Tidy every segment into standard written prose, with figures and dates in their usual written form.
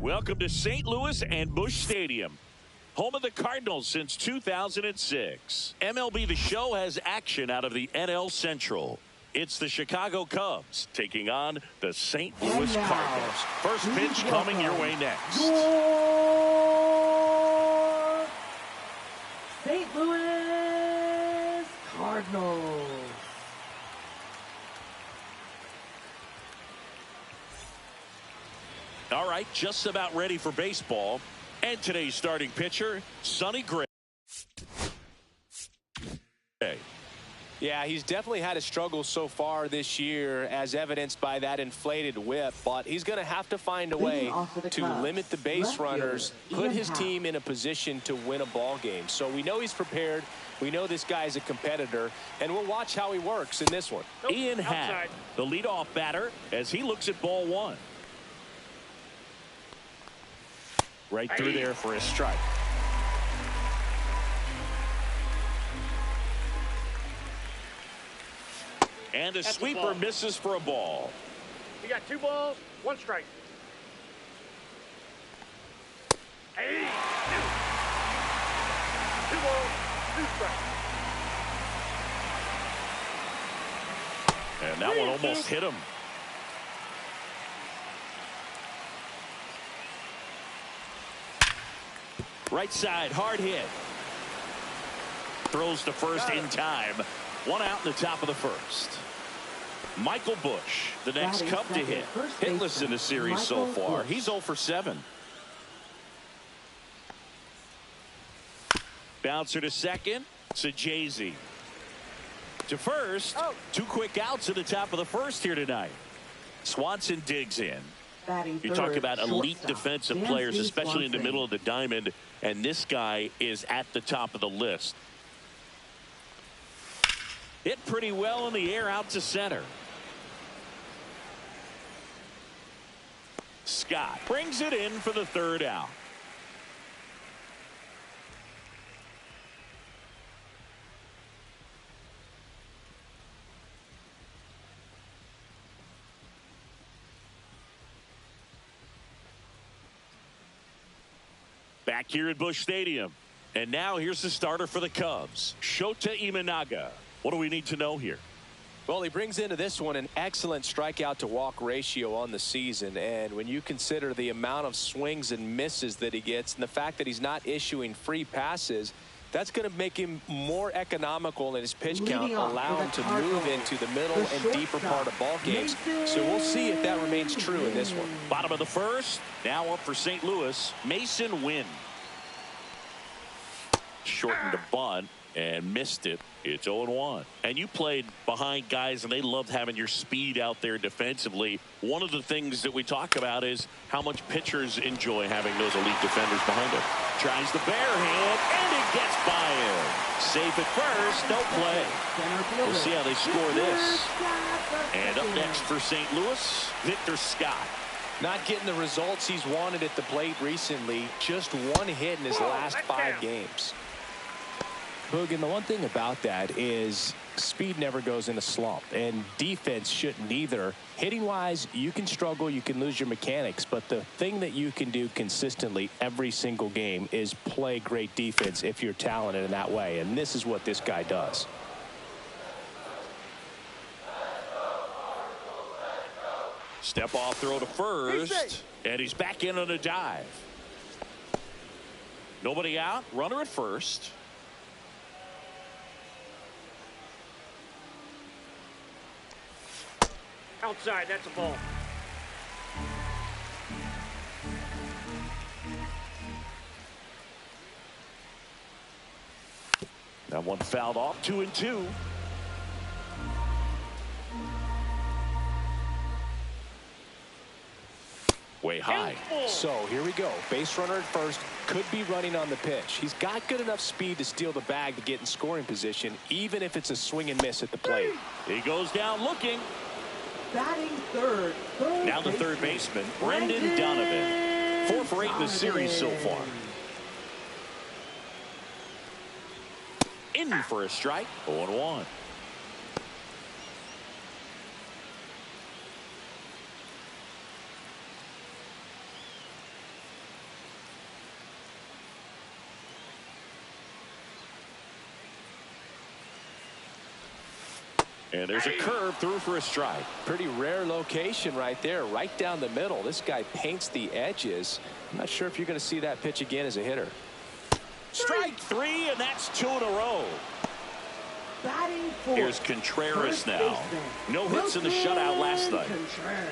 Welcome to St. Louis and Busch Stadium, home of the Cardinals since 2006. MLB The Show has action out of the NL Central. It's the Chicago Cubs taking on the St. Louis Cardinals. First pitch coming your way next. Your St. Louis Cardinals. All right, just about ready for baseball. And today's starting pitcher, Sonny Gray. Yeah, he's definitely had a struggle so far this year, as evidenced by that inflated whip. But he's going to have to find a way to limit the base runners, put his team in a position to win a ball game. So we know he's prepared. We know this guy's a competitor, and we'll watch how he works in this one. Ian Happ, the leadoff batter, as he looks at ball one. Right through there for a strike. And a sweeper misses for a ball. You got 2 balls, 1 strike. Hey, 2 balls, 2 strikes. And that one almost hit him. Right side, hard hit. Throws to first in time. 1 out in the top of the first. Michael Busch, the next Cub to hit. Hitless in the series so far. He's 0 for 7. Bouncer to second. Sajazi. To first. 2 quick outs at the top of the first here tonight. Swanson digs in. You talk about elite defensive players, especially in the middle of the diamond, and this guy is at the top of the list. Hit pretty well in the air out to center. Scott brings it in for the 3rd out. Back here at Busch Stadium. And now here's the starter for the Cubs, Shota Imanaga. What do we need to know here? Well, he brings into this one an excellent strikeout to walk ratio on the season. And when you consider the amount of swings and misses that he gets and the fact that he's not issuing free passes, that's going to make him more economical in his pitch count, allow him to move into the middle and deeper part of ball games. So we'll see if that remains true in this one. Bottom of the first, now up for St. Louis, Mason Wynn. Shortened a bunt and missed it. It's 0-1. And you played behind guys, and they loved having your speed out there defensively. One of the things that we talk about is how much pitchers enjoy having those elite defenders behind them. Tries the bare hand, and it gets by him. Safe at first, no play. We'll see how they score this. And up next for St. Louis, Victor Scott. Not getting the results he's wanted at the plate recently. Just 1 hit in his last 5 games. Boog, and the one thing about that is speed never goes in a slump, and defense shouldn't either. Hitting-wise, you can struggle, you can lose your mechanics, but the thing that you can do consistently every single game is play great defense if you're talented in that way, and this is what this guy does. Step off throw to first, and he's back in on a dive. Nobody out, runner at first. Outside, that's a ball. That one fouled off, 2-2. Way high. So here we go. Base runner at first, could be running on the pitch. He's got good enough speed to steal the bag to get in scoring position, even if it's a swing and miss at the plate. He goes down looking. Batting third Now the third baseman, Brendan Donovan. 4 for 8 in the series so far. In for a strike, 0-1. And there's a curve through for a strike. Pretty rare location right there, right down the middle. This guy paints the edges. I'm not sure if you're going to see that pitch again as a hitter. Strike three, and that's 2 in a row. Batting fourth. Here's Contreras First now. baseman, No hits in the shutout last night. Contreras.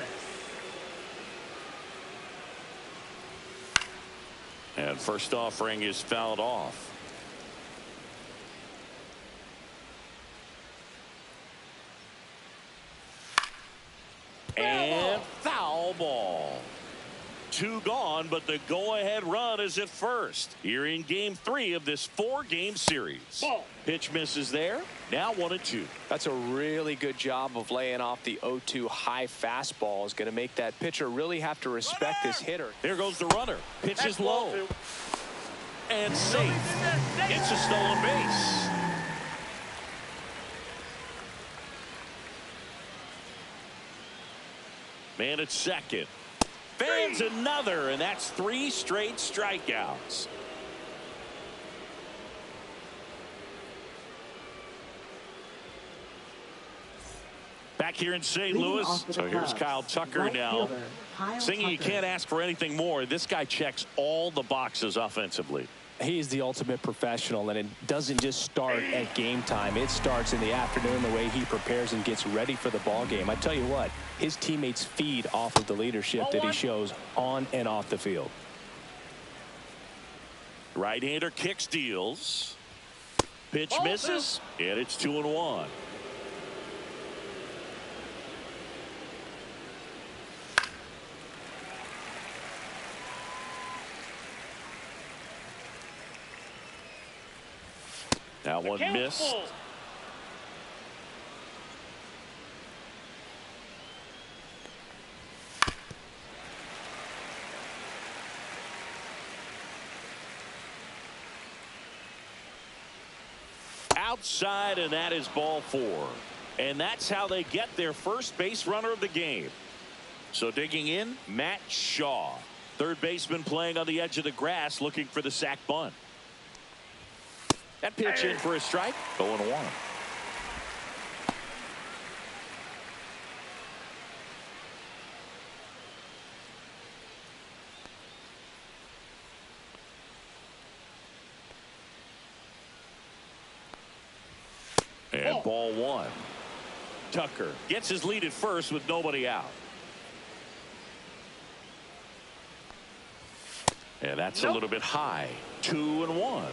And first offering is fouled off. And foul ball. 2 gone, but the go-ahead run is at first. Here in game 3 of this 4-game series. Ball. Pitch misses there. Now 1-2. That's a really good job of laying off the 0-2 high fastball. Is going to make that pitcher really have to respect this hitter. There goes the runner. Pitch is low. And safe. It's a stolen base. Man at second. Fans another, and that's 3 straight strikeouts. Back here in St. Louis. So here's Kyle Tucker now. Singing, you can't ask for anything more. This guy checks all the boxes offensively. He's the ultimate professional, and it doesn't just start at game time. It starts in the afternoon, the way he prepares and gets ready for the ball game. I tell you what, his teammates feed off of the leadership that he shows on and off the field. Right-hander kicks, deals. Pitch misses, and it's 2-1. That one missed. Outside, and that is ball 4. And that's how they get their first base runner of the game. So digging in, Matt Shaw. Third baseman playing on the edge of the grass, looking for the sac bunt. That pitch in for a strike. 0-1. And ball 1. Tucker gets his lead at first with nobody out. And that's a little bit high. 2-1.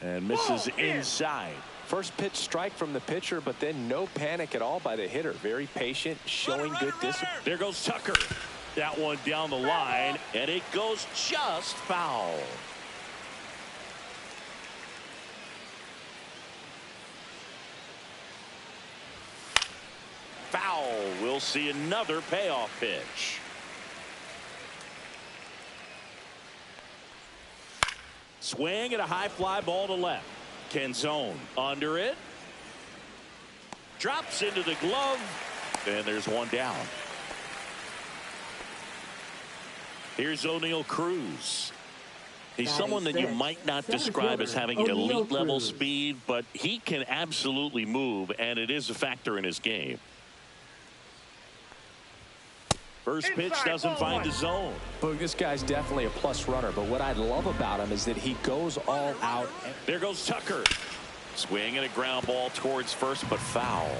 And misses inside. First pitch strike from the pitcher, but then no panic at all by the hitter. Very patient, showing good discipline. There goes Tucker. That one down the line, and it goes just foul. Foul. We'll see another payoff pitch. Swing and a high fly ball to left. Canzone under it. Drops into the glove. And there's one down. Here's O'Neal Cruz. He's someone that you might not describe as having an elite level speed, but he can absolutely move, and it is a factor in his game. First pitch doesn't find the zone. Look, this guy's definitely a plus runner, but what I love about him is that he goes all out. There goes Tucker. Swing and a ground ball towards first, but foul.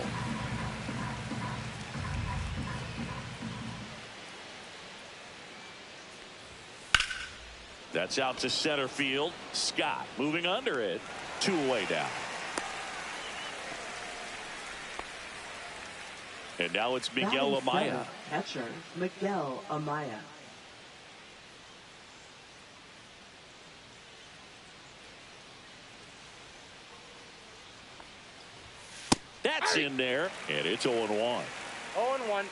That's out to center field. Scott moving under it. 2 away down. And now it's Miguel Amaya. Catcher Miguel Amaya. That's in there, and it's 0-1. 0-1.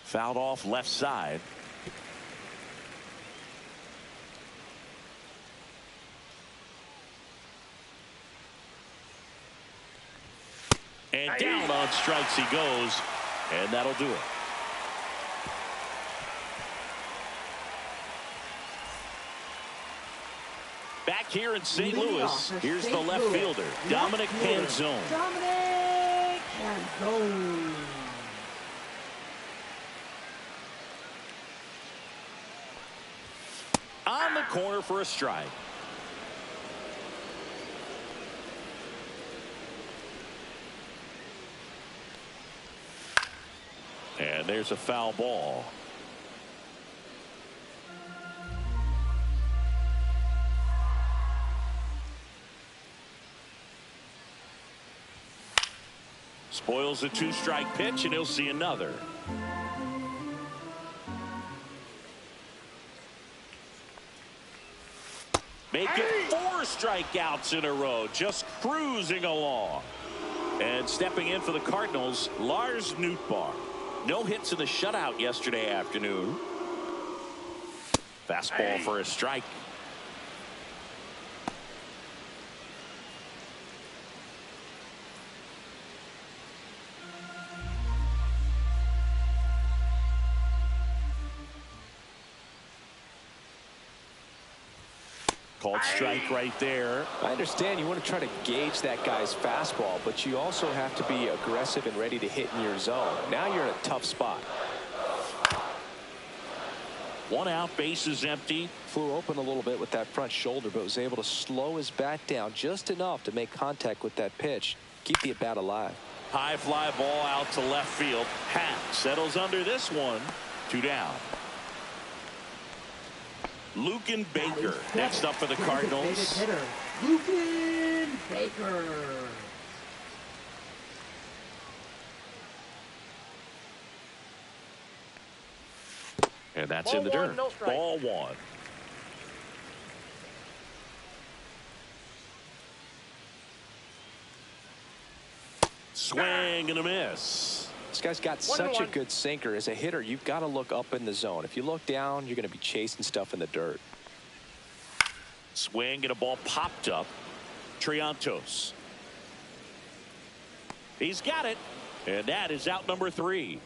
Fouled off left side. And down on strikes he goes, and that'll do it. here in St. Leading Louis, off for here's the St. left Louis, fielder, left Dominic fielder, Canzone. Dominic Canzone. On the corner for a strike. And there's a foul ball. Spoils a two-strike pitch, and he'll see another. Make it 4 strikeouts in a row, just cruising along. And stepping in for the Cardinals, Lars Nootbaar. No hits in the shutout yesterday afternoon. Fastball for a strike. Called strike right there. I understand you want to try to gauge that guy's fastball, but you also have to be aggressive and ready to hit in your zone. Now you're in a tough spot. 1 out, bases empty. Flew open a little bit with that front shoulder, but was able to slow his bat down just enough to make contact with that pitch. Keep the at-bat alive. High fly ball out to left field. Happ settles under this one. 2 down. Luken Baker next up for the Cardinals. Luken Baker. And that's Ball in the one, dirt. no strike. Ball 1. Swing and a miss. This guy's got such a good sinker. As a hitter, you've got to look up in the zone. If you look down, you're going to be chasing stuff in the dirt. Swing and a ball popped up. Triantos. He's got it. And that is out number 3.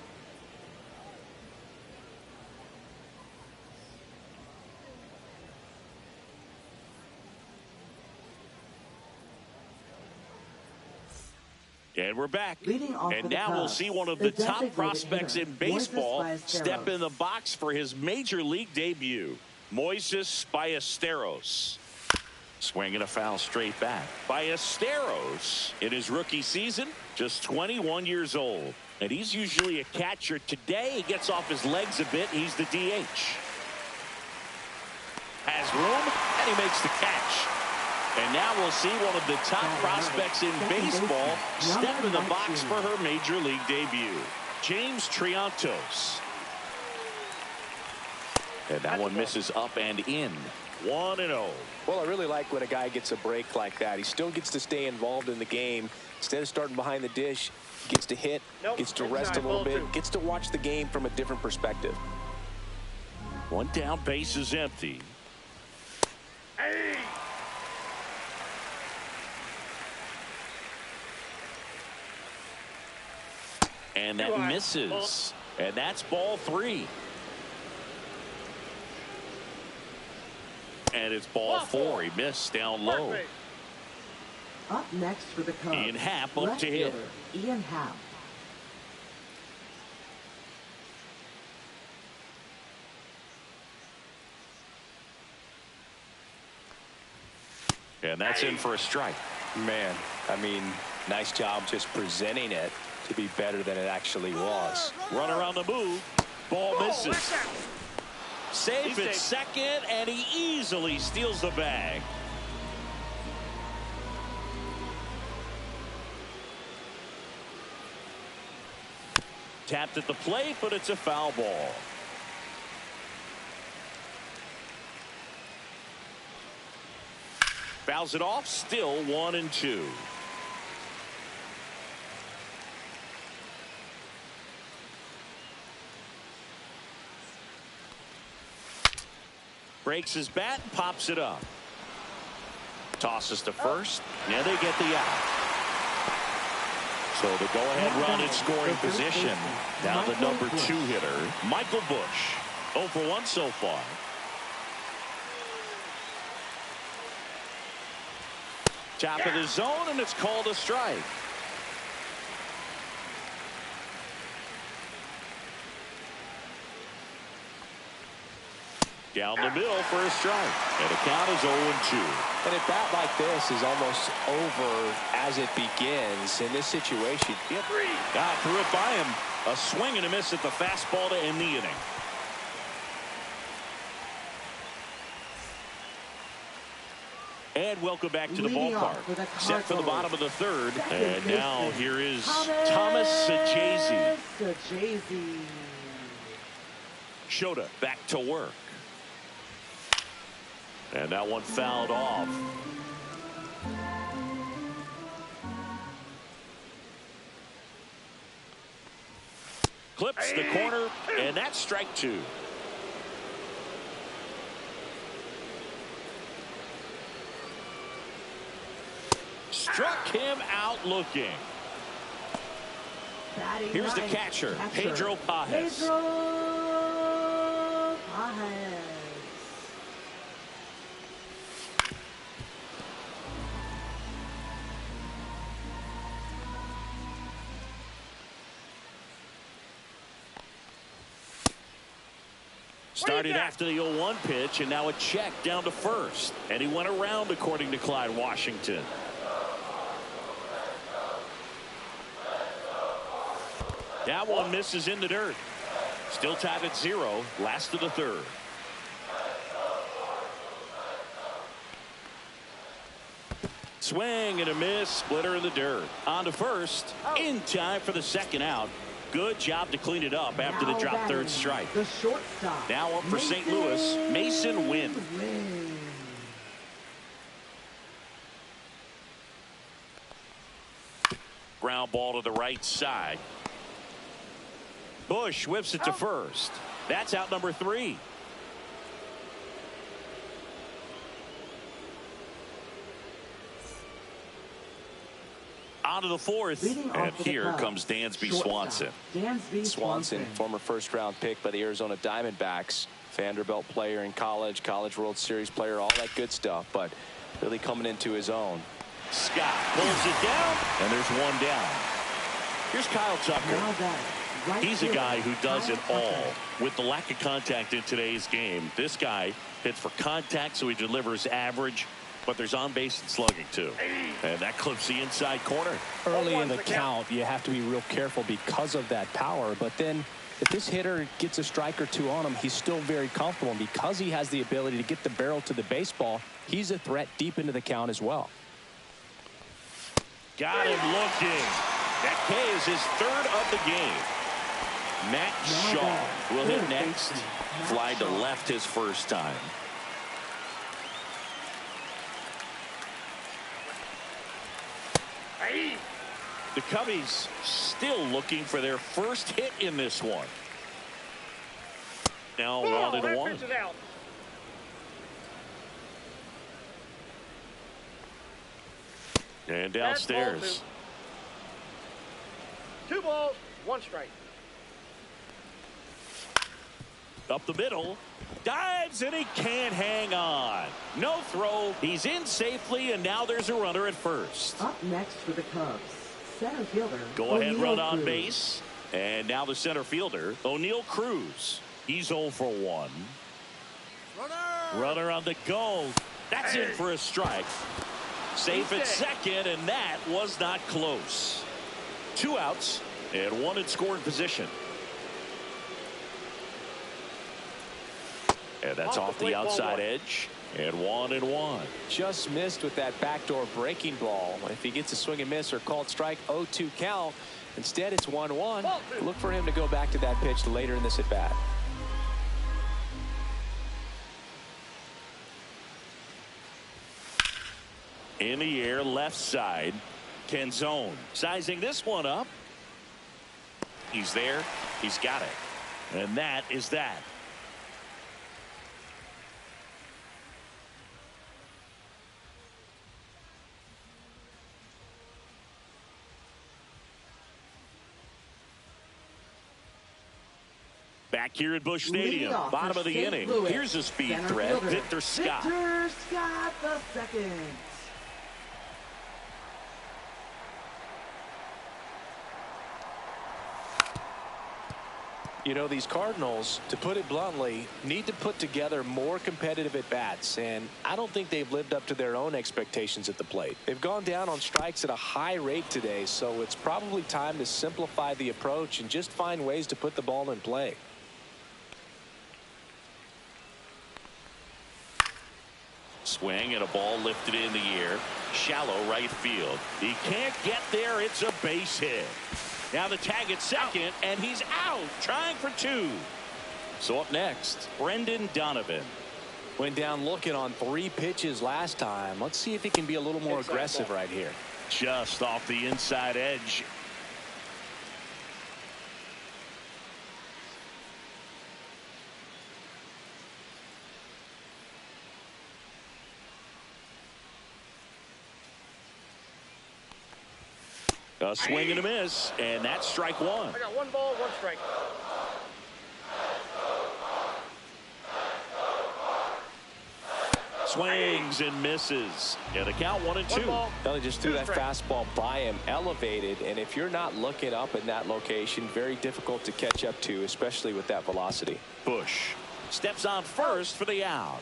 And we're back. And now we'll see one of the top prospects in baseball step in the box for his major league debut. Moises Ballesteros. Swing and a foul straight back. Ballesteros, in his rookie season, just 21 years old. And he's usually a catcher. Today, he gets off his legs a bit. He's the DH. Has room, and he makes the catch. And now we'll see one of the top prospects in baseball step in the box for her major league debut. James Triantos. And that one misses up and in. 1-0. Well, I really like when a guy gets a break like that. He still gets to stay involved in the game. Instead of starting behind the dish, he gets to hit, gets to rest a little bit, gets to watch the game from a different perspective. 1 down, base is empty. And that misses. And that's ball 3. And it's ball 4. He missed down low. Up next for the Cubs, Ian Happ up left to hit. fielder, Ian Happ. And that's in for a strike. Man, I mean, nice job just presenting it to be better than it actually was. Runner on the move. Ball misses. Safe at second, and he easily steals the bag. Tapped at the plate, but it's a foul ball. Fouls it off, still 1-2. Breaks his bat and pops it up. Tosses to first. Now they get the out. So the go-ahead run in scoring position. Now the number 2 hitter, Michael Busch. 0 for 1 so far. Top of the zone, and it's called a strike. Down the middle for a strike. And the count is 0-2. And a bat like this is almost over as it begins in this situation. Yep. Threw it by him. A swing and a miss at the fastball to end the inning. And welcome back to the ballpark. Set for the bottom of the third. And now here is Thomas Sajazi. Shota back to work. And that one fouled off. Clips the corner, and that's strike two. Struck him out looking. Here's the catcher, Pedro Pajes. Started after the 0-1 pitch, and now a check down to first. And he went around, according to Clyde Washington. That one misses in the dirt. Still tied at 0, last of the third. Swing and a miss, splitter in the dirt. On to first, in time for the second out. Good job to clean it up after the drop third strike. The shortstop. Now up for St. Louis, Mason Wynn. Ground ball to the right side. Bush whips it to first. That's out number 3. On to the fourth, and here comes Dansby Swanson. Swanson, former first-round pick by the Arizona Diamondbacks, Vanderbilt player in college, College World Series player, all that good stuff, but really coming into his own. Scott pulls it down, and there's one down. Here's Kyle Tucker. He's a guy who does it all. With the lack of contact in today's game, this guy hits for contact, so he delivers average, but there's on base and slugging too. And that clips the inside corner. Early in the count, you have to be real careful because of that power. But then if this hitter gets a strike or two on him, he's still very comfortable. And because he has the ability to get the barrel to the baseball, he's a threat deep into the count as well. Got him looking. That K is his third of the game. Matt Shaw will hit next. Fly to left his first time. The Cubbies still looking for their first hit in this one. Now 1-1. And downstairs. 2 balls, 1 strike. Up the middle. Dives, and he can't hang on. No throw. He's in safely, and now there's a runner at first. Up next for the Cubs, center fielder. Go ahead, run on base. And now the center fielder, O'Neal Cruz. He's 0 for 1. Runner on the go. That's in for a strike. Safe at second, and that was not close. 2 outs, and 1 in scoring position. And that's off the outside edge. And 1-1. Just missed with that backdoor breaking ball. If he gets a swing and miss or called strike, 0-2 count. Instead, it's 1-1. Look for him to go back to that pitch later in this at bat. In the air, left side. Canzone sizing this one up. He's there. He's got it. And that is that. Back here at Busch Stadium, bottom of the inning. Here's a speed threat, Victor Scott. Victor Scott the second. You know, these Cardinals, to put it bluntly, need to put together more competitive at-bats, and I don't think they've lived up to their own expectations at the plate. They've gone down on strikes at a high rate today, so it's probably time to simplify the approach and just find ways to put the ball in play. Swing and a ball lifted in the air. Shallow right field. He can't get there. It's a base hit. Now the tag at second, and he's out, trying for two. So up next, Brendan Donovan. Went down looking on 3 pitches last time. Let's see if he can be a little more aggressive right here. Just off the inside edge. A swing and a miss, and that's strike one. I got 1 ball, 1 strike. Swings and misses. And the count 1-2. Well, they just threw that fastball by him, elevated, and if you're not looking up in that location, very difficult to catch up to, especially with that velocity. Bush steps on first for the out.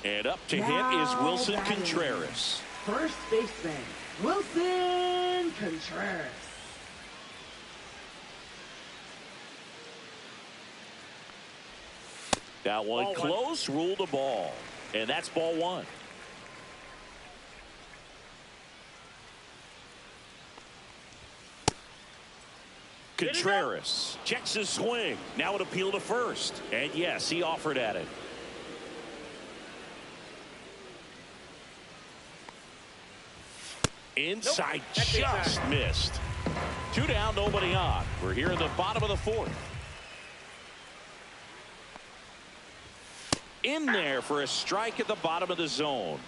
And up to hit is Wilson Contreras. First baseman, Wilson Contreras. That one close, ruled a ball. And that's ball 1. Contreras checks his swing. Now an appeal to first. And yes, he offered at it. Inside, just missed. 2 down, nobody on. We're here in the bottom of the 4th. In there for a strike at the bottom of the zone.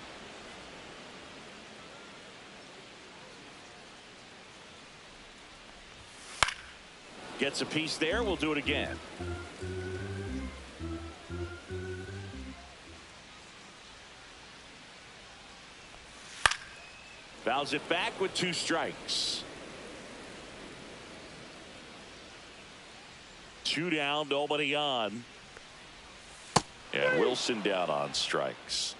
Gets a piece there. We'll do it again. Fouls it back with 2 strikes. 2 down, nobody on. And Wilson down on strikes.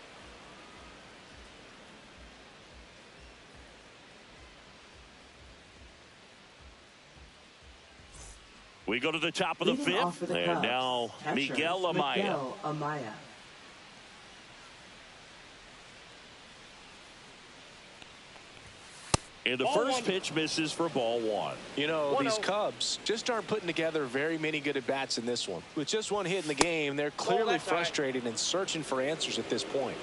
We go to the top of the 5th, and now Miguel Amaya. And the first pitch misses for ball 1. You know, these Cubs just aren't putting together very many good at-bats in this one. With just 1 hit in the game, they're clearly frustrated and searching for answers at this point.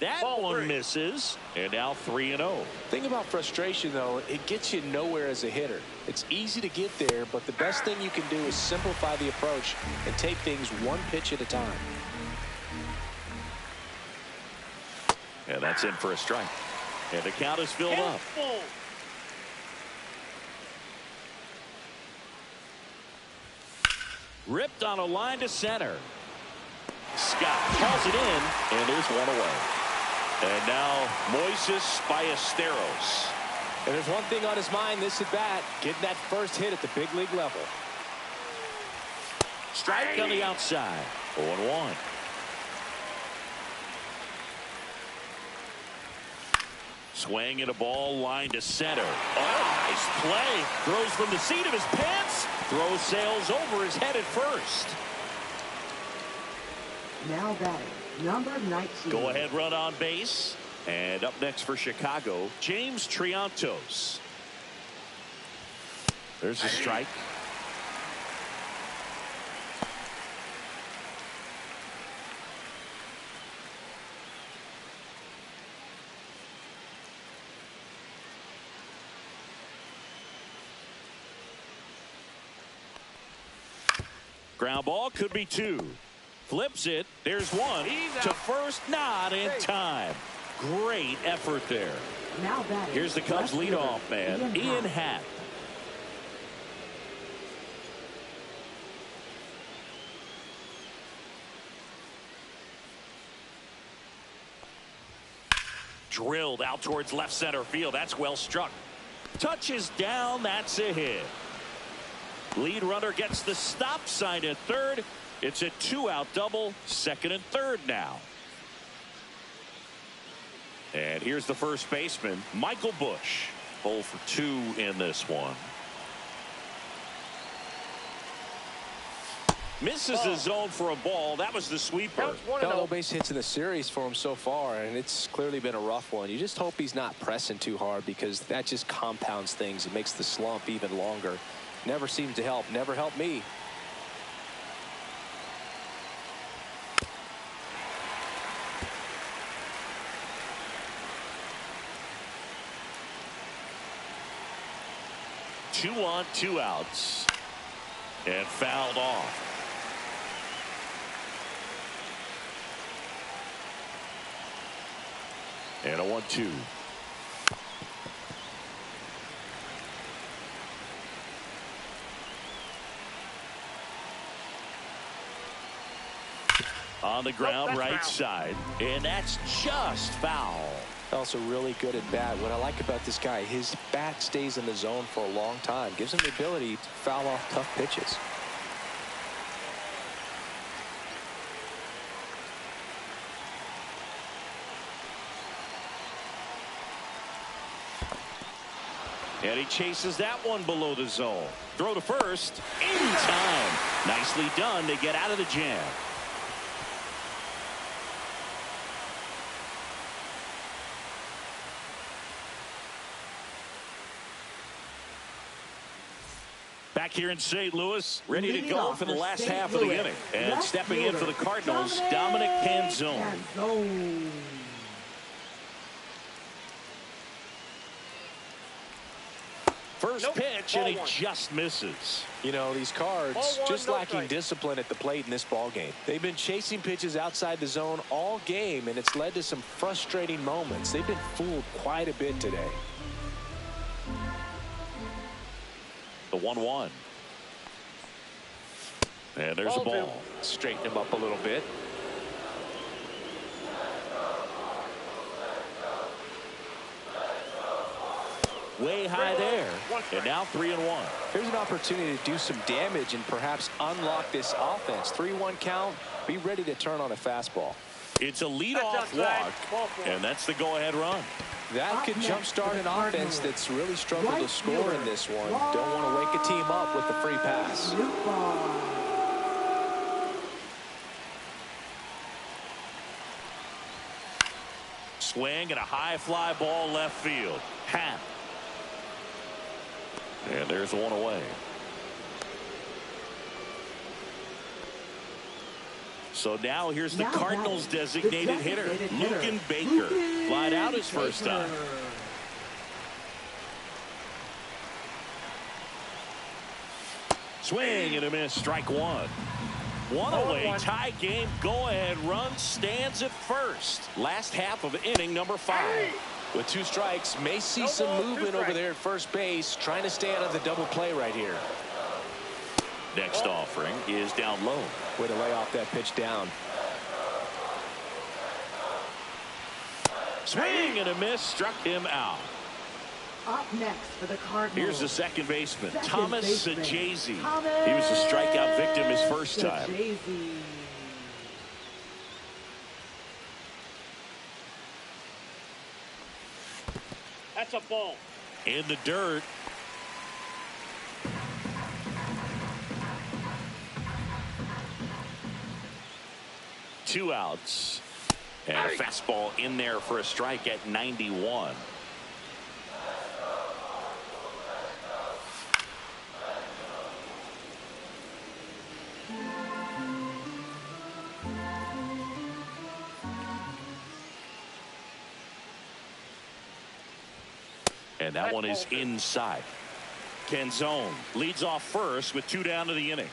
That one misses, and now 3-0. Thing about frustration, though, it gets you nowhere as a hitter. It's easy to get there, but the best thing you can do is simplify the approach and take things 1 pitch at a time. And that's in for a strike. And the count is filled up. Ripped on a line to center. Scott calls it in, and there's 1 away. And now Moises Ballesteros. And there's one thing on his mind this at bat, getting that first hit at the big league level. Strike on the outside. 0-1. Swing and a ball line to center. Oh, nice play. Throws from the seat of his pants. Throw sails over his head at first. Now batting, number 19. Go ahead run on base. And up next for Chicago, James Triantos. There's a strike. Ground ball, could be 2. Flips it. There's 1 to first, not in time. Great effort there. Now batting, here's the Cubs leadoff man, Ian Happ. Drilled out towards left center field. That's well struck. Touches down. That's a hit. Lead runner gets the stop sign at third. It's a 2-out double. Second and third now. And here's the first baseman, Michael Bush. 0 for 2 in this one. Misses the zone for a ball. That was the sweeper. No base hits in the series for him so far, and it's clearly been a rough one. You just hope he's not pressing too hard, because that just compounds things. It makes the slump even longer. Never seems to help. Never helped me. Two on, 2 outs. And fouled off. And a 1-2. On the ground, right side. And that's just foul. Also really good at bat. What I like about this guy, his bat stays in the zone for a long time. Gives him the ability to foul off tough pitches. And he chases that one below the zone. Throw to first. In time. Nicely done to get out of the jam. Back here in St. Louis, ready to go for the last half of the inning. And stepping in for the Cardinals, Dominic Canzone. First pitch, and he just misses. You know, these Cards just lacking discipline at the plate in this ball game. They've been chasing pitches outside the zone all game, and it's led to some frustrating moments. They've been fooled quite a bit today. The 1-1. And there's a ball. Straighten him up a little bit. Way high there. And now 3-1. Here's an opportunity to do some damage and perhaps unlock this offense. 3-1 count. Be ready to turn on a fastball. It's a leadoff walk, and that's the go-ahead run. That could jumpstart an offense that's really struggled to score in this one. Don't want to wake a team up with the free pass. Swing and a high fly ball left field. Hat. And there's one away. So now here's the Cardinals designated hitter, Luken Baker. Flied out his first time. Swing and a miss, strike one. One away, tie game, go ahead run stands at first. Last half of inning number 5. With 2 strikes, may see some movement over there at first base, trying to stay out of the double play right here. Next offering is down low. Way to lay off that pitch down. Swing and a miss, struck him out. Up next for the Cardinals. Here's the second baseman, Thomas Sajazi. He was a strikeout victim his first time. That's a ball. In the dirt. Two outs. And a fastball in there for a strike at 91. And that one is inside. Canzone leads off first with 2 down to the inning.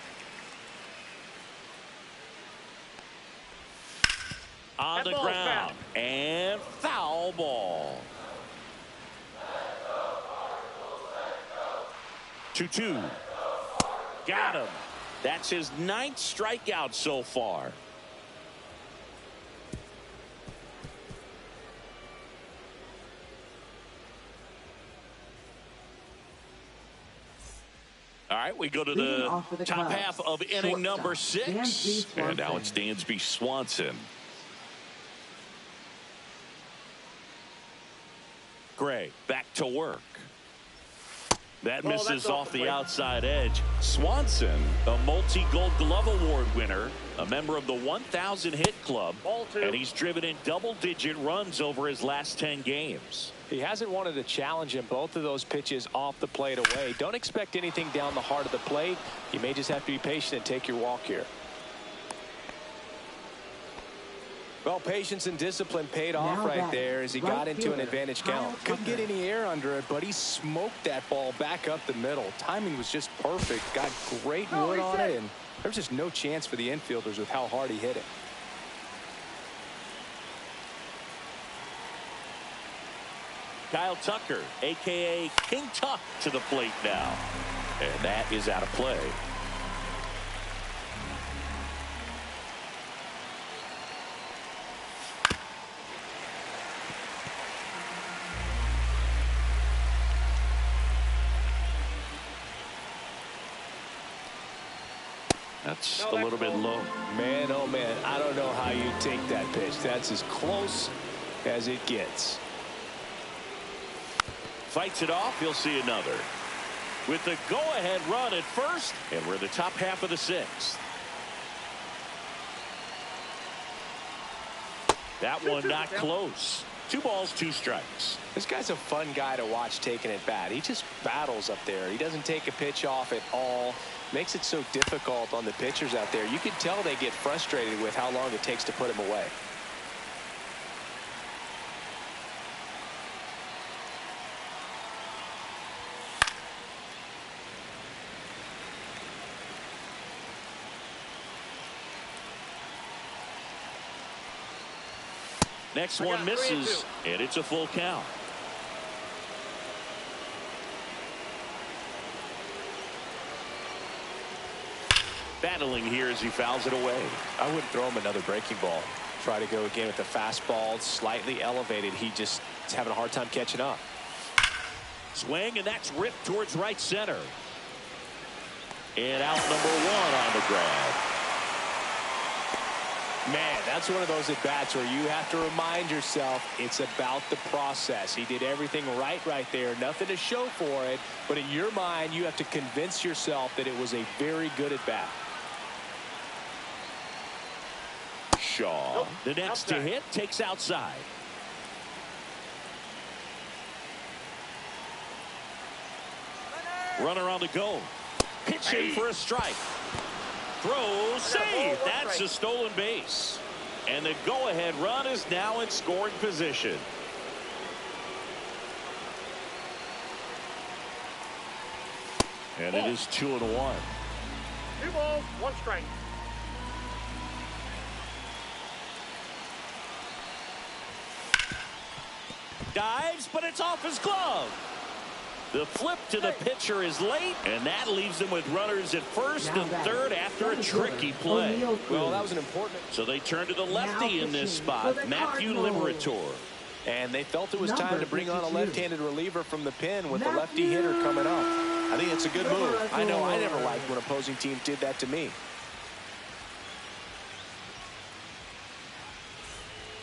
On the ground. And foul ball. 2-2. Got him. That's his 9th strikeout so far. All right, we go to the top half of inning number 6. And now it's Dansby Swanson. Gray back to work. That misses off the outside edge. Swanson, a multi-Gold Glove Award winner, a member of the 1,000 hit club, and he's driven in double-digit runs over his last 10 games. He hasn't wanted a challenge in both of those pitches off the plate away. Don't expect anything down the heart of the plate. You may just have to be patient and take your walk here. Well, patience and discipline paid off right there as he got into an advantage count. Couldn't get any air under it, but he smoked that ball back up the middle. Timing was just perfect. Got great wood on it, and there's just no chance for the infielders with how hard he hit it. Kyle Tucker, a.k.a. King Tuck, to the plate now. And that is out of play. That's a little bit low. Man, oh man, I don't know how you take that pitch. That's as close as it gets. Fights it off. He'll see another. With the go-ahead run at first, and we're in the top half of the 6th. That one not close. 2 balls, 2 strikes. This guy's a fun guy to watch taking at bat. He just battles up there. He doesn't take a pitch off at all. Makes it so difficult on the pitchers out there. You can tell they get frustrated with how long it takes to put him away. Next one misses, and it's a full count. Battling here as he fouls it away. I wouldn't throw him another breaking ball. Try to go again with the fastball, slightly elevated. He just is having a hard time catching up. Swing, and that's ripped towards right center. And out number 1 on the grab. Man, that's one of those at-bats where you have to remind yourself it's about the process. He did everything right there. Nothing to show for it. But in your mind, you have to convince yourself that it was a very good at-bat. Shaw, the next to hit, takes outside. Runner on the go. Pitching for a strike. Throw, save. That's a stolen base. And the go-ahead run is now in scoring position. And it is 2-1. 2 balls, 1 strike. Dives, but it's off his glove. The flip to the pitcher is late, and that leaves them with runners at first and third after a tricky play. Well, that was an important. So they turn to the lefty in this spot, Matthew Liberator. And they felt it was time to bring on a left-handed reliever from the pen with the lefty hitter coming up. I think it's a good move. I know I never liked when opposing teams did that to me.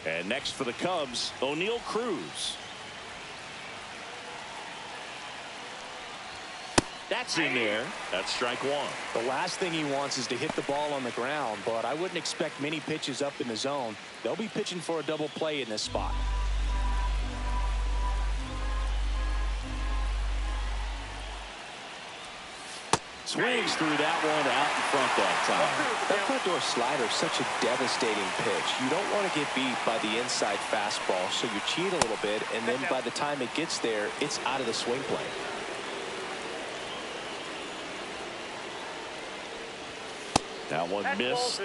And next for the Cubs, O'Neal Cruz. That's in there. That's strike 1. The last thing he wants is to hit the ball on the ground, but I wouldn't expect many pitches up in the zone. They'll be pitching for a double play in this spot. Swings through that one out in front that time. That front door slider is such a devastating pitch. You don't want to get beat by the inside fastball, so you cheat a little bit, and then by the time it gets there, it's out of the swing plane. That one missed.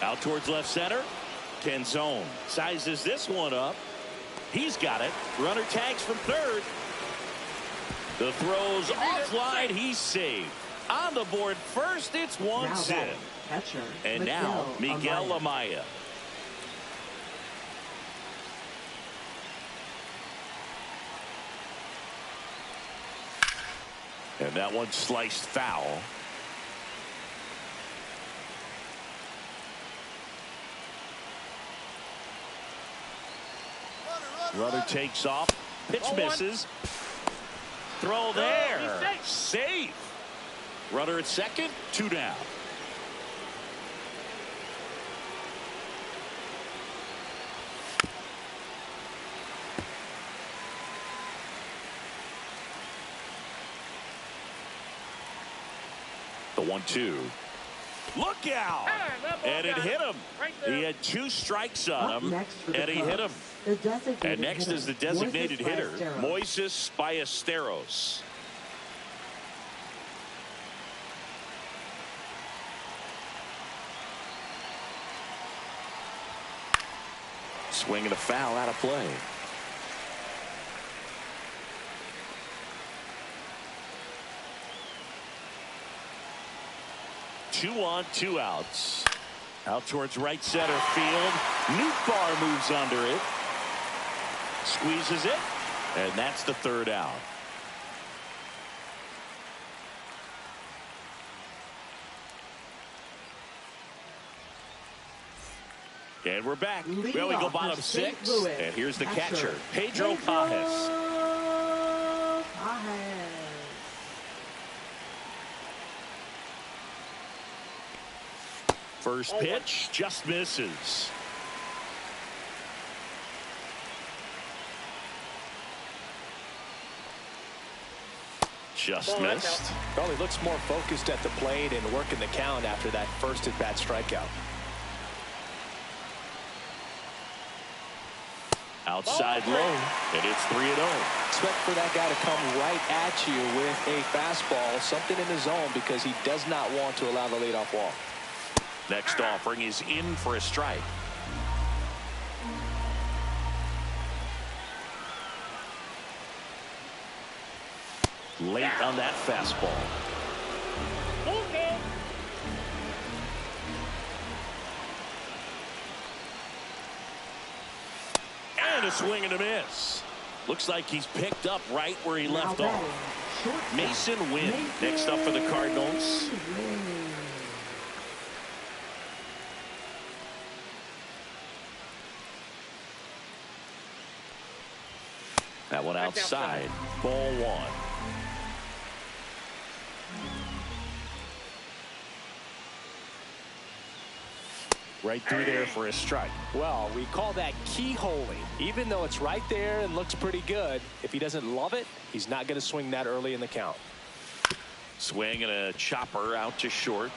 Out towards left center. Canzone sizes this one up. He's got it. Runner tags from third. The throw's offline. He's saved. On the board first, it's 1-0. And now Miguel Amaya. And that one sliced foul. Runner takes off. Pitch misses. Throw there. Safe. Runner at second. 2 down. The 1-2. Look out! And it hit him. He had 2 strikes on him, and he hit him. And next is the designated hitter, Moises Ballesteros. Swinging a foul out of play. Two on, 2 outs. Out towards right center field. Nootbaar moves under it. Squeezes it. And that's the 3rd out. And we're back. Well, we go bottom 6. And here's the catcher, Pedro Pajes. First pitch just misses. Just missed. Well, he looks more focused at the plate and working the count after that first at-bat strikeout. Outside low, and it's 3-0. Expect for that guy to come right at you with a fastball, something in the zone, because he does not want to allow the leadoff walk. Next offering is in for a strike. Late on that fastball. And a swing and a miss. Looks like he's picked up right where he left off. Mason Wynn next up for the Cardinals. That one outside. Ball 1. Right through there for a strike. Well, we call that keyholing. Even though it's right there and looks pretty good, if he doesn't love it, he's not going to swing that early in the count. Swing and a chopper out to short.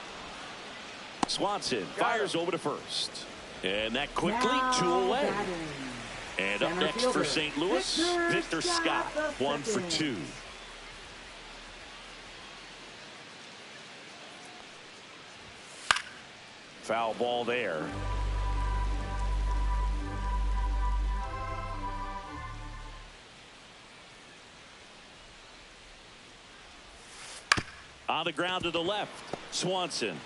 Swanson fires over to first. And that quickly, 2 away. And up next for St. Louis, Victor Scott, 1 for 2. Foul ball there. On the ground to the left, Swanson.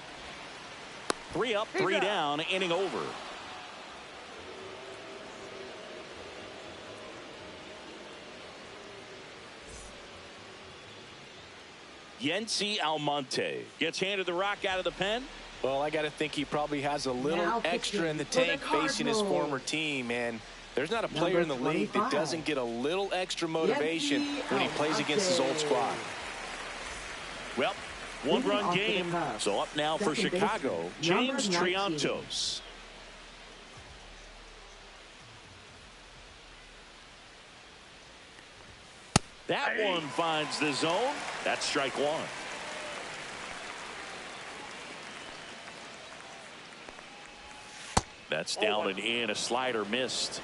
3 up, 3 down, inning over. Yency Almonte gets handed the rock out of the pen. Well, I got to think he probably has a little extra in the tank facing his former team, and there's not a player in the league that doesn't get a little extra motivation when he plays against his old squad. Well, 1-run game. So up now for Chicago, James Triantos. That one finds the zone. That's strike 1. That's down and in. A slider missed.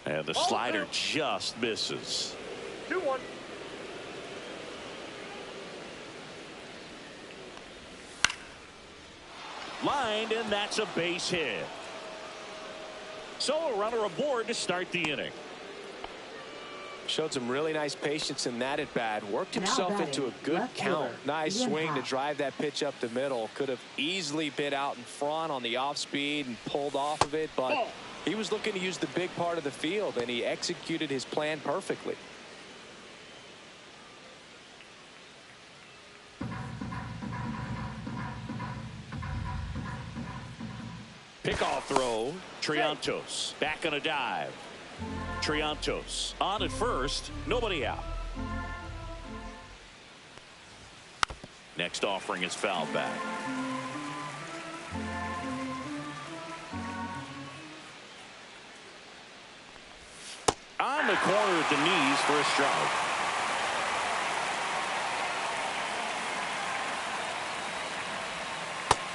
And the slider just misses. 2-1. Lined, and that's a base hit. So a runner aboard to start the inning. Showed some really nice patience in that at bat. Worked himself into a good count. Nice swing to drive that pitch up the middle. Could have easily bit out in front on the off speed and pulled off of it, but He was looking to use the big part of the field, and he executed his plan perfectly. Pickoff throw. Triantos back on a dive. Triantos on at first. Nobody out. Next offering is fouled back. On the corner at the knees for a strike.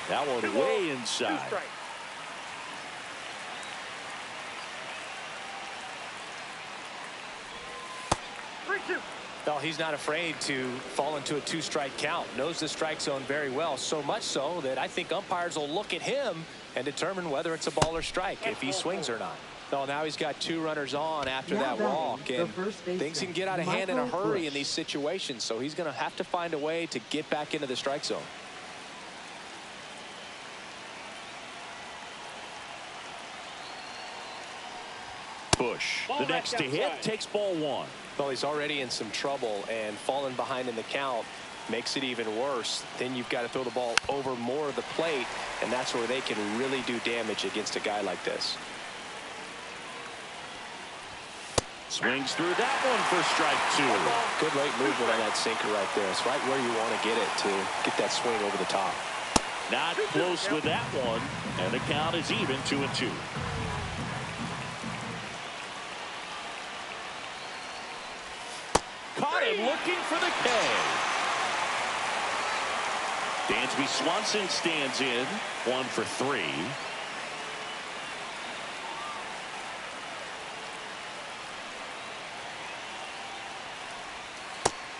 That one way inside. Well, he's not afraid to fall into a two-strike count. Knows the strike zone very well, so much so that I think umpires will look at him and determine whether it's a ball or strike, if he swings or not. Oh, now he's got 2 runners on after that walk, and things can get out of hand in a hurry in these situations, so he's going to have to find a way to get back into the strike zone. Bush, the next to hit, takes ball 1. Well, he's already in some trouble, and falling behind in the count makes it even worse. Then you've got to throw the ball over more of the plate, and that's where they can really do damage against a guy like this. Swings through that one for strike 2. Good late movement on that sinker right there. It's right where you want to get it to get that swing over the top. Not close with that one, and the count is even 2-2. Caught him looking for the K. Dansby Swanson stands in 1 for 3.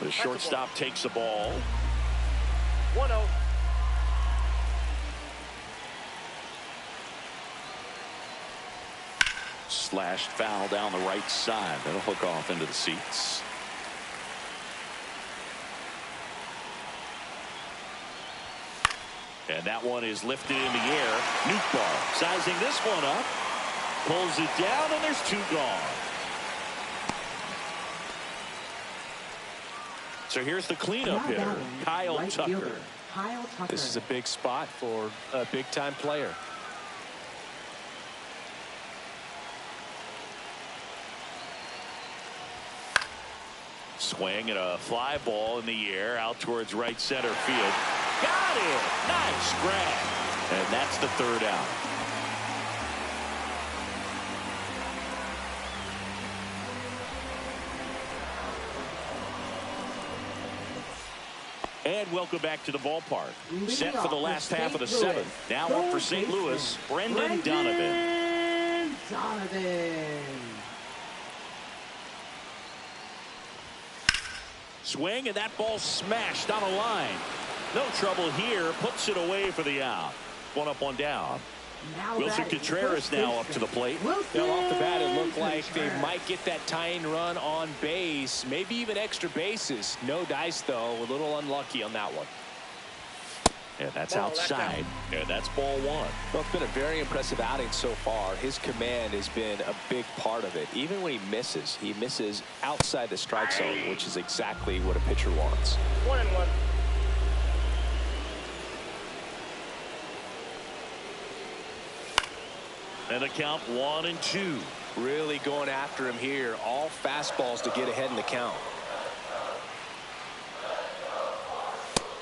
The shortstop takes the ball. 1-0. Slashed foul down the right side. That'll hook off into the seats. And that one is lifted in the air. Newbar sizing this one up. Pulls it down, and there's 2 gone. So here's the cleanup hitter, Kyle Tucker. This is a big spot for a big-time player. Swing and a fly ball in the air out towards right center field. Got it! Nice grab. And that's the 3rd out. And welcome back to the ballpark. Set for the last half of the 7th. Now up for St. Louis, Brendan Donovan. Swing, and that ball smashed on a line. No trouble here. Puts it away for the out. 1 up, 1 down. Wilson Contreras now up to the plate. Now off the bat, it looked like they might get that tying run on base, maybe even extra bases. No dice, though. A little unlucky on that one. And that's outside. And that's ball 1. Well, it's been a very impressive outing so far. His command has been a big part of it. Even when he misses outside the strike zone, which is exactly what a pitcher wants. 1-1. And the count 1-2. Really going after him here. All fastballs to get ahead in the count.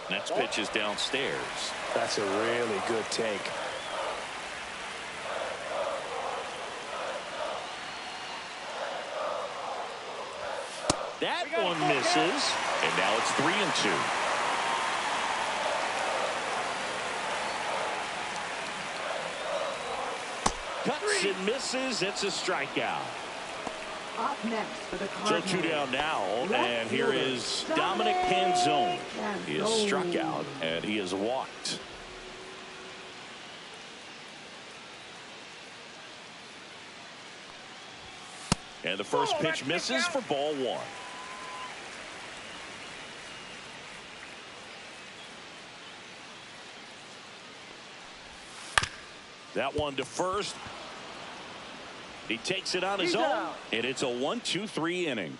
Next pitch is downstairs. That's a really good take. That one misses. And now it's 3-2. Cuts and misses. It's a strikeout. Up next for the So Cardinals. 2 down now, and here is Dominic Canzone. He is struck out, and he is walked. And the first pitch misses for ball 1. That one to first. He takes it on his He's own, out. and it's a 1-2-3 inning.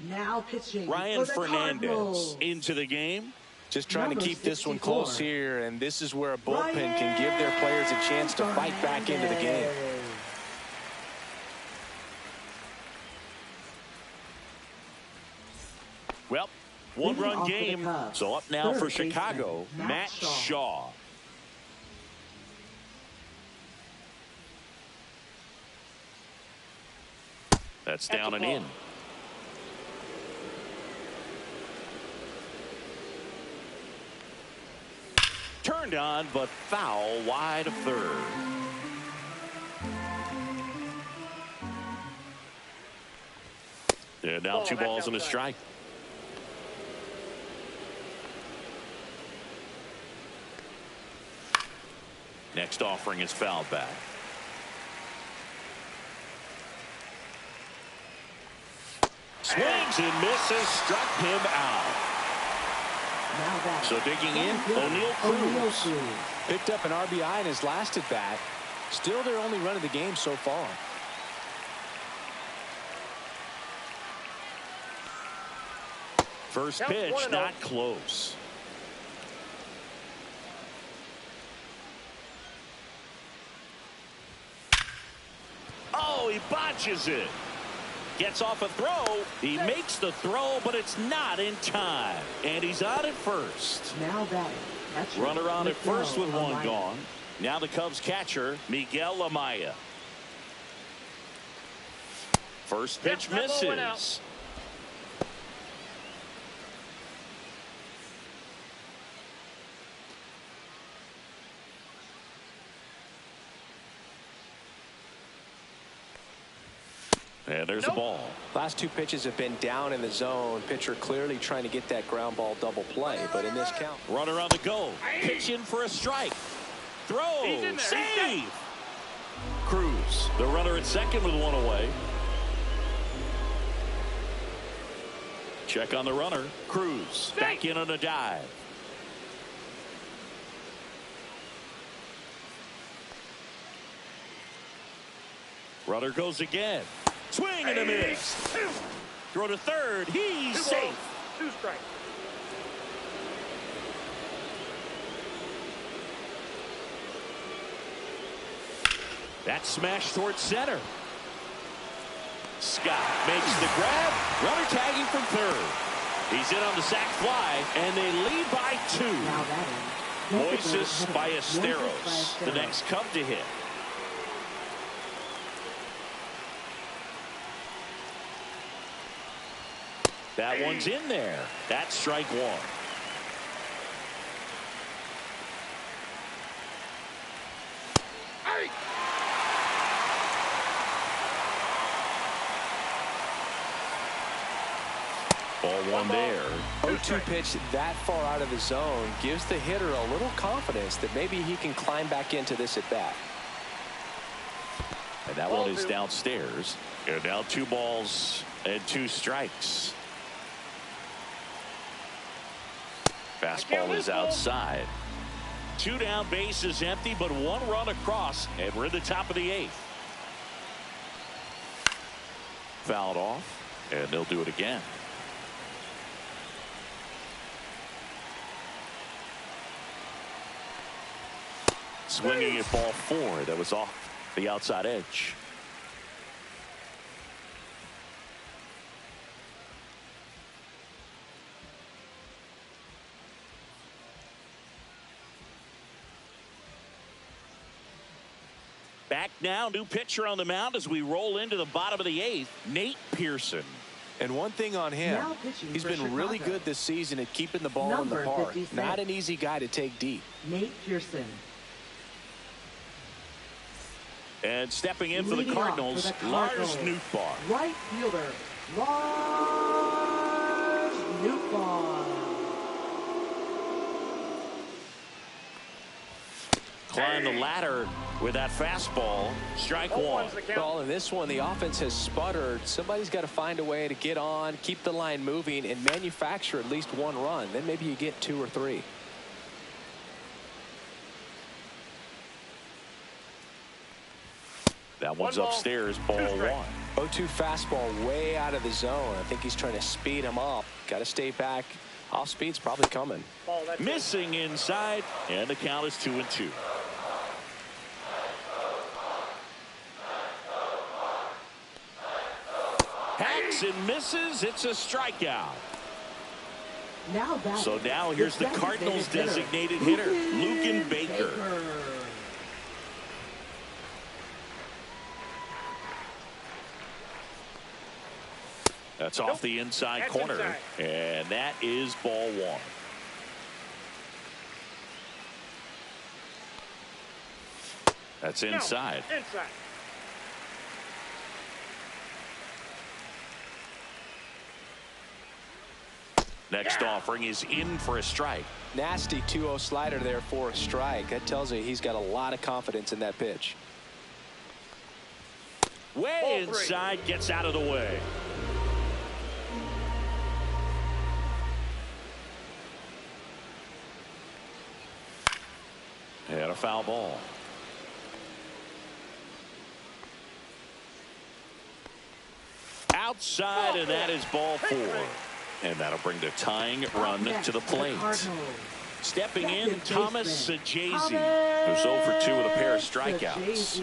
Now pitching Ryan for the Fernandez Cardinals. into the game. Just trying to Number keep this one 64. close here, and this is where a bullpen can give their players a chance to fight back into the game. Well, Leading one-run off for the game. Cubs, So up now third for baseman, Chicago, Matt Shaw. That's down and in. Turned on, but foul wide of third. And now two balls and a strike. Next offering is fouled back. Swings and misses, struck him out. Now that So digging in, O'Neal Cruz. Picked up an RBI in his last at bat. Still their only run of the game so far. First pitch, not close. Oh, he botches it. Gets off a throw. He makes the throw, but it's not in time. And he's on at first. Now batting. Runner on at first with one gone. Now the Cubs catcher, Miguel Amaya. First pitch misses. And there's a ball. Last two pitches have been down in the zone. Pitcher clearly trying to get that ground ball double play, but in this count. Runner on the go. Pitch in for a strike. Throw. Save. Cruz, the runner at second with one away. Check on the runner. Cruz back in on a dive. Runner goes again. Swing and a miss. Throw to third. He's safe. 2 strikes. That smash towards center. Scott makes the grab. Runner tagging from third. He's in on the sac fly, and they lead by 2. Now batting. Moises Ballesteros, the next Cub to hit. That one's in there. That's strike one. Ball one there. 0-2 pitch that far out of the zone gives the hitter a little confidence that maybe he can climb back into this at bat. And that one is downstairs. And now 2 balls and 2 strikes. Fastball is outside. 2 down, bases empty, but 1 run across, and we're in the top of the 8th. Fouled off, and they'll do it again. Swinging at ball 4. That was off the outside edge. Back now, new pitcher on the mound as we roll into the bottom of the 8th, Nate Pearson. And one thing on him, Now pitching he's for really Chicago. good this season at keeping the ball in the Number park. 56. Not an easy guy to take deep. Nate Pearson. And stepping in for the Leading off Cardinals, for the Lars Cardinals, Nootbaar. Right fielder, Lars Nootbaar. Climb the ladder with that fastball. Strike one. Well, in this one, the offense has sputtered. Somebody's got to find a way to get on, keep the line moving, and manufacture at least one run. Then maybe you get 2 or 3. That one's upstairs, ball 1. 0-2 fastball way out of the zone. I think he's trying to speed him up. Got to stay back. Off speed's probably coming. Missing inside, and the count is 2-2. Hacks and misses. It's a strikeout. So now here's the Cardinals designated hitter, Luken Baker. That's off the inside corner, and that is ball 1. That's inside. Next offering is in for a strike. Nasty 2-0 slider there for a strike. That tells you he's got a lot of confidence in that pitch. Way inside, gets out of the way. And a foul ball. Outside, and that is ball 4. And that'll bring the tying run to the plate. Stepping in, Thomas Sajazi, who's 0 for 2 with a pair of strikeouts.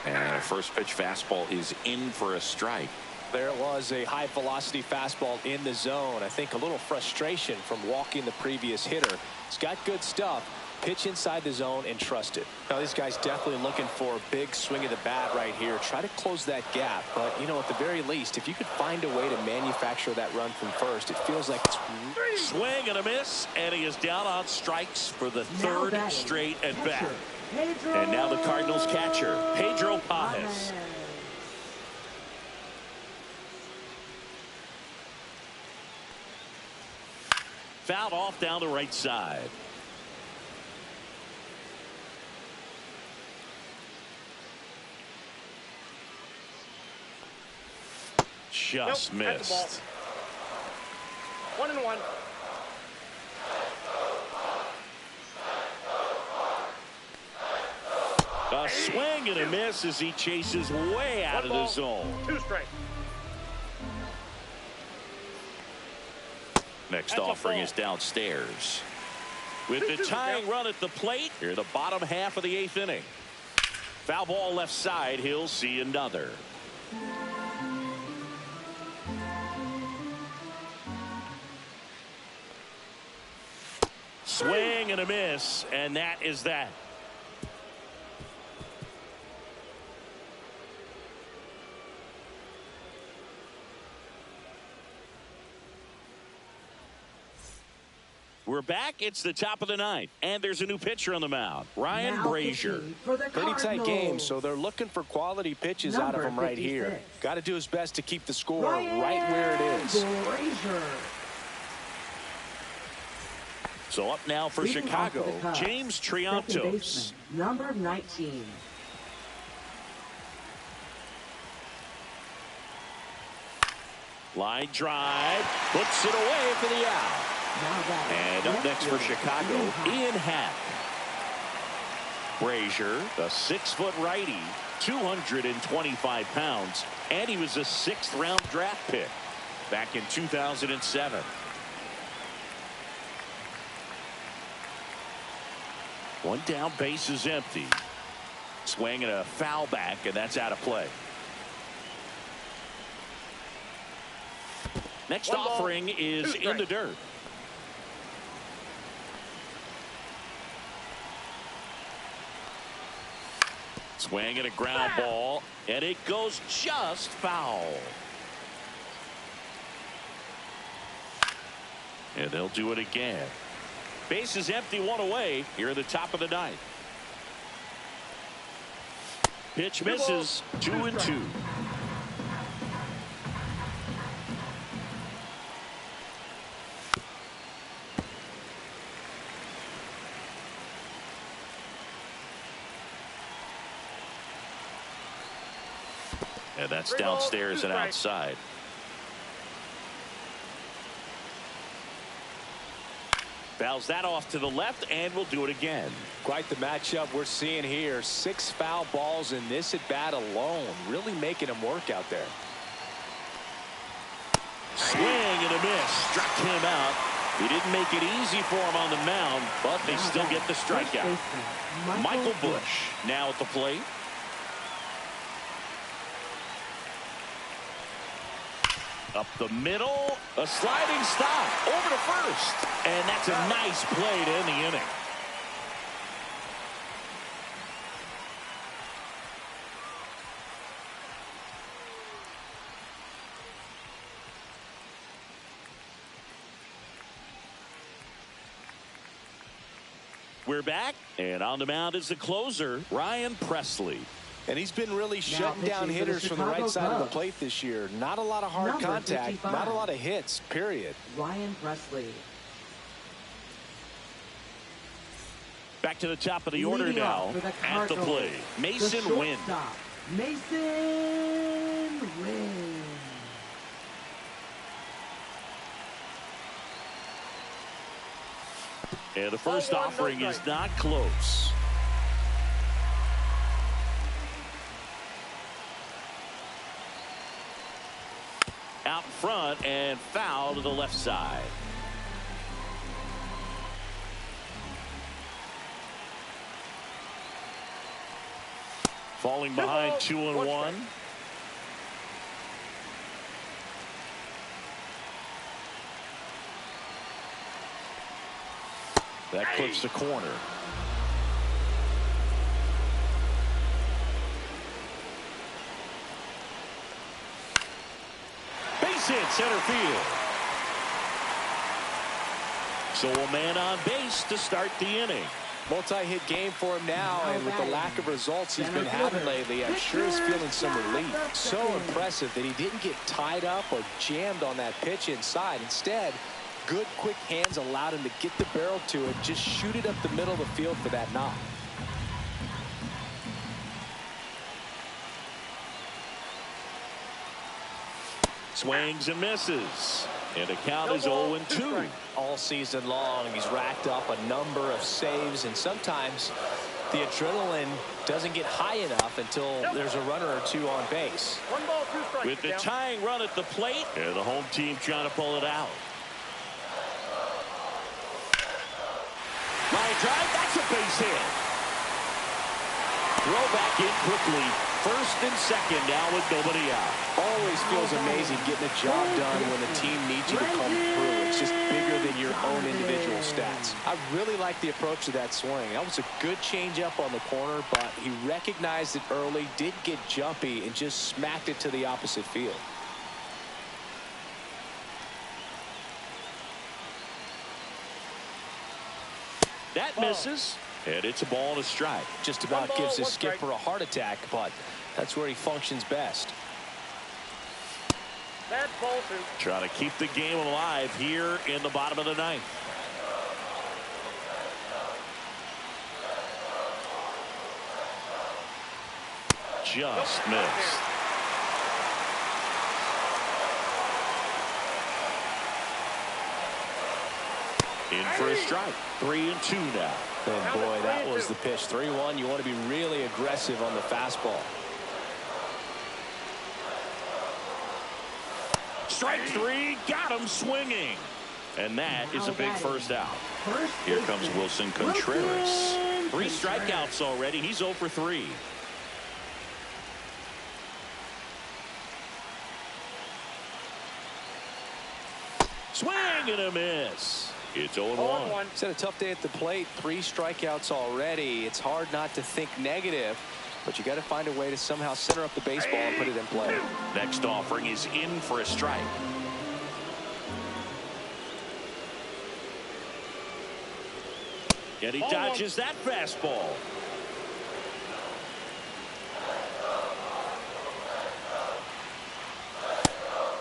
And a first pitch fastball is in for a strike. There was a high velocity fastball in the zone. I think a little frustration from walking the previous hitter. He's got good stuff. Pitch inside the zone and trust it. Now this guy's definitely looking for a big swing of the bat right here. Try to close that gap. But, you know, at the very least, if you could find a way to manufacture that run from first, it feels like it's... Swing and a miss, and he is down on strikes for the 3rd straight at bat. And now the Cardinals catcher, Pedro Pajes. Fouled off down the right side. Just missed. 1-1. A swing and a miss as he chases way out of the zone. 2 strikes. Next offering is downstairs. With the tying run at the plate, here the bottom half of the 8th inning. Foul ball left side. He'll see another. Swing and a miss, and that is that. We're back. It's the top of the 9th, and there's a new pitcher on the mound, Ryan Brazier. Pretty tight game, so they're looking for quality pitches out of him right here. Got to do his best to keep the score right where it is. So up now for Chicago, James Triantos. Number 19. Line drive, puts it away for the out. And up next for Chicago, Ian Happ. Brazier, the 6-foot righty, 225 pounds, and he was a 6th-round draft pick back in 2007. One down, base is empty. Swing and a foul back, and that's out of play. Next offering is in the dirt. Swing and a ground ball, and it goes just foul. And they'll do it again. Base is empty, 1 away here at the top of the 9th. Pitch misses, 2-2. And that's 3 balls, downstairs 2 and strikes. outside. Fouls that off to the left, and we'll do it again. Quite the matchup we're seeing here. 6 foul balls in this at bat alone, really making him work out there. Swing and a miss. Struck him out. He didn't make it easy for him on the mound, but they still get the strikeout. Michael Busch now at the plate. Up the middle, a sliding stop over to first, and that's a nice play to end the inning. We're back, and on the mound is the closer, Ryan Presley. And he's been really shutting down hitters from the right side of the plate this year. Not a lot of hard contact, 55. not a lot of hits, period. Ryan Presley. Back to the top of the order now. At the plate, Mason Wynn. Mason Wynn. And the first offering is not close. Out front and foul to the left side. Falling behind 2-1. That clips the corner. Base hit, center field. So a man on base to start the inning. Multi-hit game for him now, and with the lack of results he's been having lately, I'm sure he's feeling some relief. So impressive that he didn't get tied up or jammed on that pitch inside. Instead, good quick hands allowed him to get the barrel to it, just shoot it up the middle of the field for that knock. Swings and misses. And the count is 0-2. All season long, he's racked up a number of saves, and sometimes the adrenaline doesn't get high enough until there's a runner or two on base. 1 ball, 2 strikes. With the tying run at the plate, and the home team trying to pull it out. Line drive, that's a base hit. Throw back in quickly. First and second now with nobody out. Always feels amazing getting a job done when the team needs you to come through. It's just bigger than your own individual stats. I really like the approach to that swing. That was a good changeup on the corner, but he recognized it early, did get jumpy, and just smacked it to the opposite field. That misses, and it's a ball and a strike. Just about gives his skipper a heart attack, but that's where he functions best. That's ball 2. Trying to keep the game alive here in the bottom of the ninth. Just missed. In for a strike. 3-2 now. And boy, that was the pitch. 3-1. You want to be really aggressive on the fastball. Strike 3, got him swinging. And that is a big first out. Here comes Wilson Contreras. 3 strikeouts already. He's 0 for 3. Swing and a miss. It's 0-1. He's had a tough day at the plate. 3 strikeouts already. It's hard not to think negative, but you got to find a way to somehow center up the baseball and put it in play. Next offering is in for a strike. And he dodges that fastball.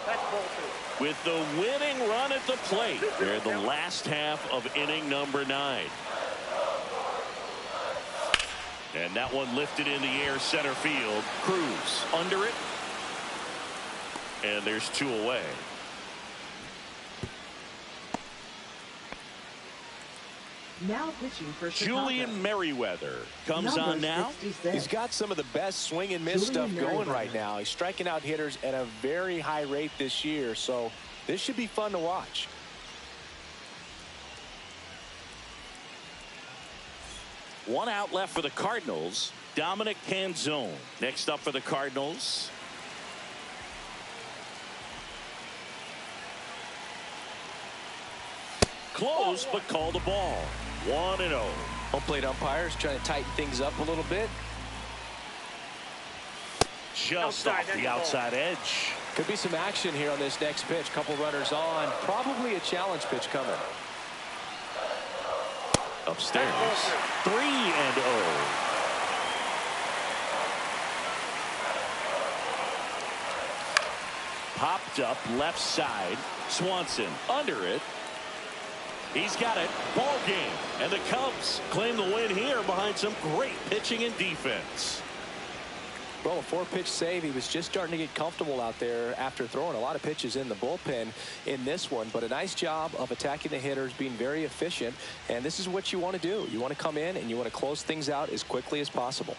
That's ball 2. With the winning run at the plate. They're in the last half of inning number 9. And that one lifted in the air center field. Cruz under it. And there's 2 away. Now pitching for Chicago. Julian Merriweather comes on now. 66. He's got some of the best swing and miss Julian stuff going Merriweather. right now. He's striking out hitters at a very high rate this year, so this should be fun to watch. One out left for the Cardinals. Dominic Canzone next up for the Cardinals. Close, but called a ball. 1-0. Home plate umpires trying to tighten things up a little bit. Just Outside, off that's the a ball. outside edge. Could be some action here on this next pitch. Couple runners on. Probably a challenge pitch coming. Upstairs. 3-0. Popped up left side. Swanson under it. He's got it. Ball game. And the Cubs claim the win here behind some great pitching and defense. Well, a 4-pitch save. He was just starting to get comfortable out there after throwing a lot of pitches in the bullpen in this one. But a nice job of attacking the hitters, being very efficient. And this is what you want to do. You want to come in and you want to close things out as quickly as possible.